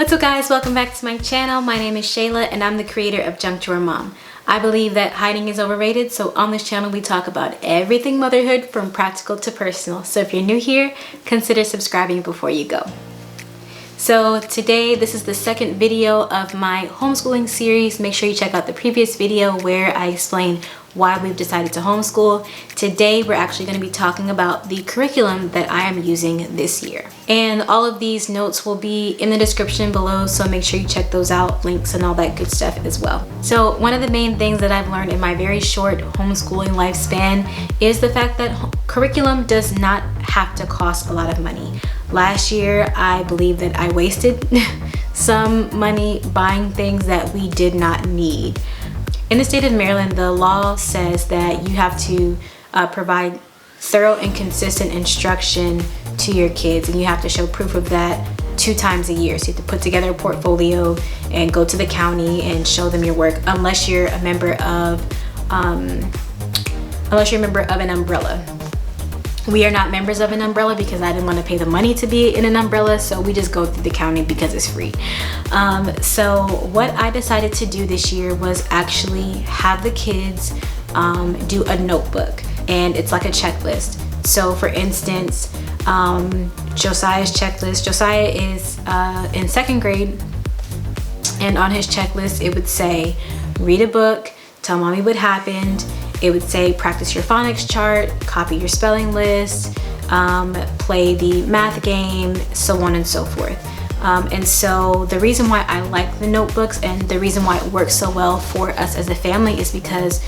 What's up guys, welcome back to my channel. My name is Shayla and I'm the creator of Junk Drawer Mom. I believe that hiding is overrated, so on this channel we talk about everything motherhood from practical to personal. So if you're new here, consider subscribing before you go. So today, this is the second video of my homeschooling series. Make sure you check out the previous video where I explain why we've decided to homeschool. Today, we're actually going to be talking about the curriculum that I am using this year. And all of these notes will be in the description below, so make sure you check those out, links and all that good stuff as well. So one of the main things that I've learned in my very short homeschooling lifespan is the fact that curriculum does not have to cost a lot of money. Last year, I believe that I wasted some money buying things that we did not need. In the state of Maryland, the law says that you have to provide thorough and consistent instruction to your kids, and you have to show proof of that 2 times a year. So you have to put together a portfolio and go to the county and show them your work, unless you're a member of an umbrella. We are not members of an umbrella because I didn't want to pay the money to be in an umbrella, so we just go through the county because it's free. So what I decided to do this year was actually have the kids do a notebook, and it's like a checklist. So for instance, Josiah's checklist, Josiah is in 2nd grade, and on his checklist it would say read a book, tell mommy what happened. It would say practice your phonics chart, copy your spelling list, play the math game, so on and so forth. And so the reason why I like the notebooks and the reason why it works so well for us as a family is because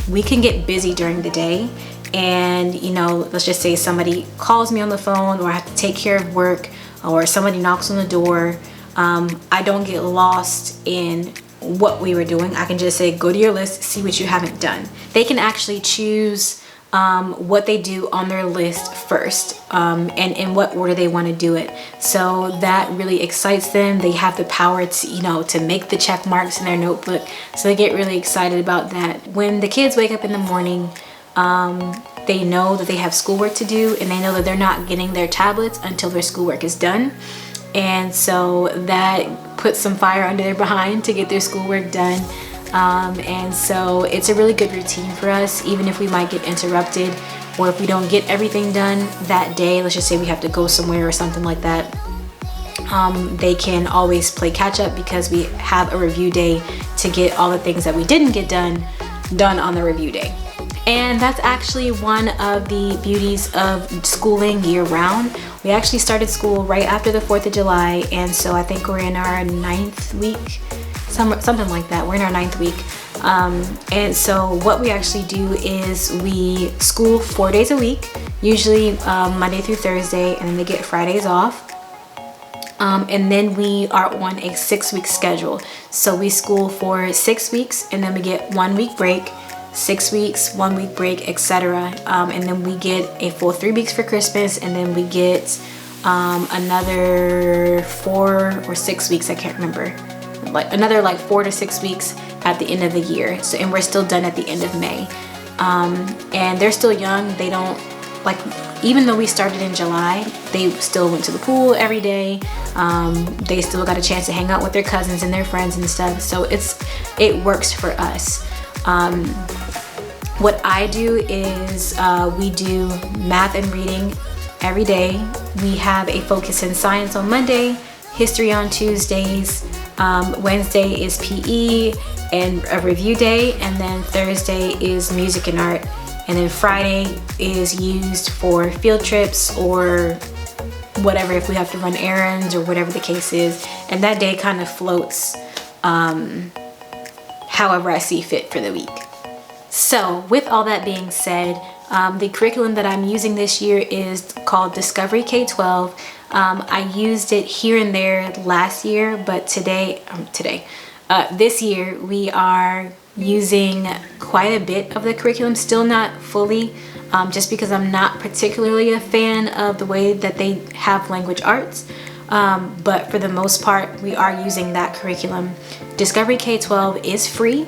we can get busy during the day, and you know, let's just say somebody calls me on the phone, or I have to take care of work, or somebody knocks on the door. I don't get lost in what we were doing. I can just say, go to your list, see what you haven't done. They can actually choose what they do on their list first, and in what order they want to do it. So that really excites them. They have the power to, you know, to make the check marks in their notebook. So they get really excited about that. When the kids wake up in the morning, they know that they have schoolwork to do, and they know that they're not getting their tablets until their schoolwork is done. And so that puts some fire under their behind to get their schoolwork done. And so it's a really good routine for us, even if we might get interrupted, or if we don't get everything done that day. Let's just say we have to go somewhere or something like that. They can always play catch up because we have a review day to get all the things that we didn't get done on the review day. And that's actually one of the beauties of schooling year round. We actually started school right after the 4th of July, and so I think we're in our 9th week, something like that. We're in our 9th week. And so what we actually do is we school 4 days a week, usually Monday through Thursday, and then they get Fridays off. And then we are on a 6-week schedule. So we school for 6 weeks, and then we get 1 week break, 6 weeks, 1 week break, etc. And then we get a full 3 weeks for Christmas, and then we get another 4 or 6 weeks, I can't remember, like another 4 to 6 weeks at the end of the year. So, and we're still done at the end of May. And they're still young. They don't, even though we started in July, they still went to the pool every day. They still got a chance to hang out with their cousins and their friends and stuff. So it works for us. What I do is we do math and reading every day. We have a focus in science on Monday, history on Tuesdays, Wednesday is PE and a review day, and then Thursday is music and art, and then Friday is used for field trips or whatever, if we have to run errands or whatever the case is. And that day kind of floats however I see fit for the week. So with all that being said, the curriculum that I'm using this year is called Discovery K-12. I used it here and there last year, but this year we are using quite a bit of the curriculum, still not fully, just because I'm not particularly a fan of the way that they have language arts. But for the most part, we are using that curriculum. Discovery K-12 is free,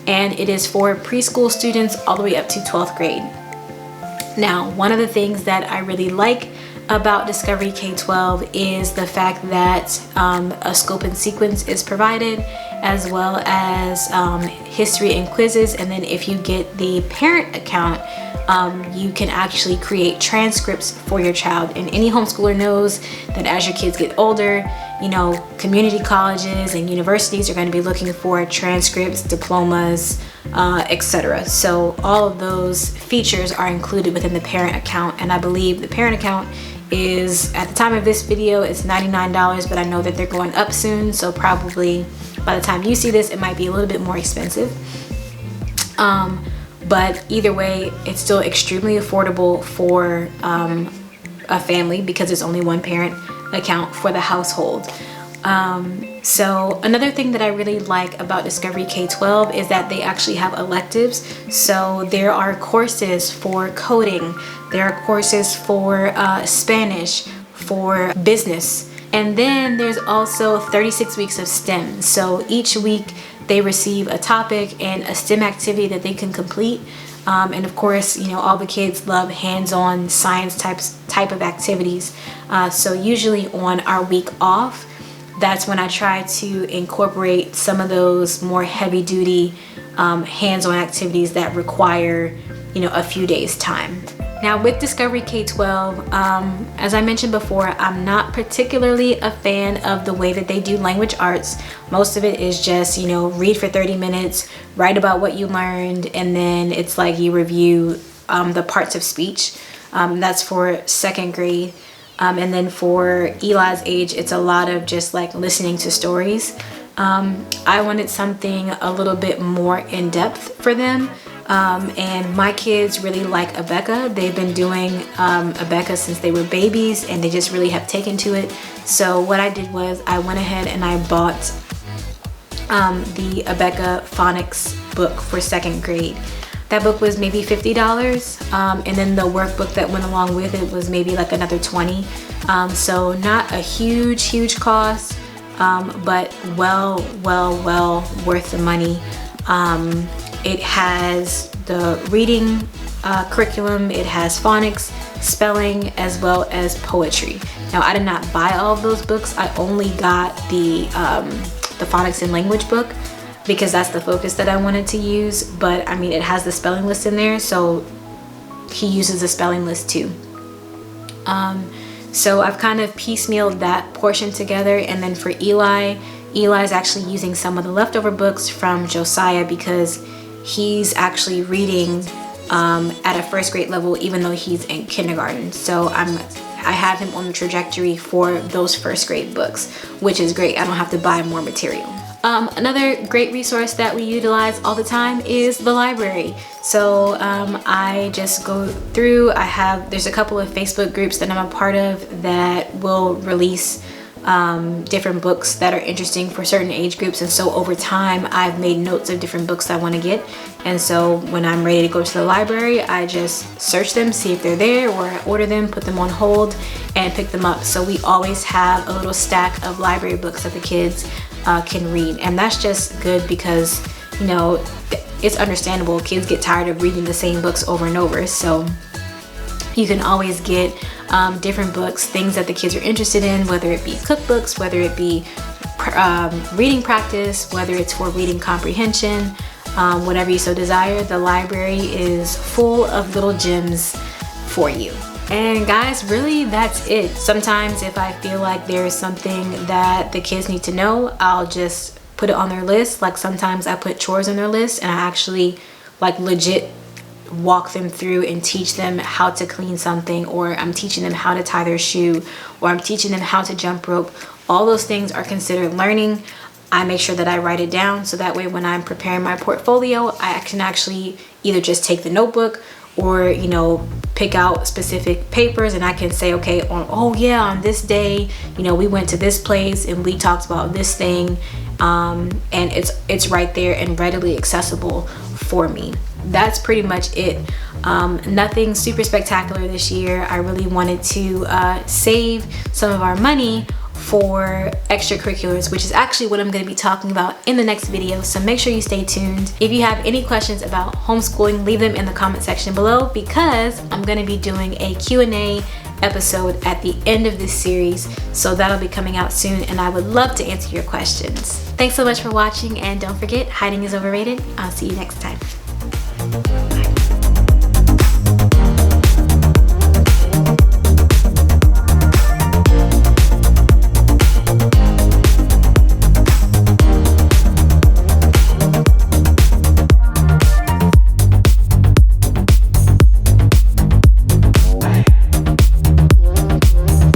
and it is for preschool students all the way up to 12th grade. Now, one of the things that I really like about Discovery K-12 is the fact that a scope and sequence is provided, as well as history and quizzes. And then if you get the parent account, you can actually create transcripts for your child. And any homeschooler knows that as your kids get older, you know, community colleges and universities are going to be looking for transcripts, diplomas, etc. So all of those features are included within the parent account. And I believe the parent account is, at the time of this video, it's $99, but I know that they're going up soon. So probably by the time you see this, it might be a little bit more expensive. But either way, it's still extremely affordable for a family because it's only one parent account for the household. So another thing that I really like about Discovery K-12 is that they actually have electives. So there are courses for coding, there are courses for Spanish, for business, and then there's also 36 weeks of STEM. So each week they receive a topic and a STEM activity that they can complete. And of course, you know, all the kids love hands-on science type of activities. So usually on our week off, that's when I try to incorporate some of those more heavy-duty hands-on activities that require, you know, a few days time. Now with Discovery K-12, as I mentioned before, I'm not particularly a fan of the way that they do language arts. Most of it is just, you know, read for 30 minutes, write about what you learned, and then it's like you review the parts of speech. That's for second grade. And then for Eli's age, it's a lot of just like listening to stories. I wanted something a little bit more in depth for them. And my kids really like Abeka. They've been doing Abeka since they were babies, and they just really have taken to it. So what I did was I went ahead and I bought the Abeka phonics book for second grade. That book was maybe $50, and then the workbook that went along with it was maybe like another $20. So not a huge cost, but well worth the money. It has the reading curriculum, it has phonics, spelling, as well as poetry. Now I did not buy all of those books. I only got the phonics and language book because that's the focus that I wanted to use. But I mean, it has the spelling list in there, so he uses the spelling list too. So I've kind of piecemealed that portion together. And then for Eli's actually using some of the leftover books from Josiah because he's actually reading at a first grade level, even though he's in kindergarten. So I have him on the trajectory for those first grade books, which is great. I don't have to buy more material. Another great resource that we utilize all the time is the library. So I just go through, there's a couple of Facebook groups that I'm a part of that will release different books that are interesting for certain age groups. And so over time, I've made notes of different books I want to get. And so when I'm ready to go to the library, I just search them, see if they're there, or I order them, put them on hold, and pick them up. So we always have a little stack of library books that the kids can read. And that's just good because, you know, it's understandable. Kids get tired of reading the same books over and over. So you can always get different books, things that the kids are interested in, whether it be cookbooks, whether it be reading practice, whether it's for reading comprehension, whatever you so desire. The library is full of little gems for you. And guys, really that's it. Sometimes if I feel like there's something that the kids need to know, I'll just put it on their list. Like sometimes I put chores on their list and I actually like legit walk them through and teach them how to clean something, or I'm teaching them how to tie their shoe, or I'm teaching them how to jump rope. All those things are considered learning. I make sure that I write it down so that way when I'm preparing my portfolio, I can actually either just take the notebook or, you know, pick out specific papers and I can say, okay, on this day, you know, we went to this place and we talked about this thing, and it's right there and readily accessible for me. That's pretty much it. Nothing super spectacular this year. I really wanted to save some of our money for extracurriculars, which is actually what I'm going to be talking about in the next video, so make sure you stay tuned. If you have any questions about homeschooling, leave them in the comment section below because I'm going to be doing a Q&A episode at the end of this series, so that'll be coming out soon, and I would love to answer your questions. Thanks so much for watching, and don't forget, hiding is overrated. I'll see you next time. Bye.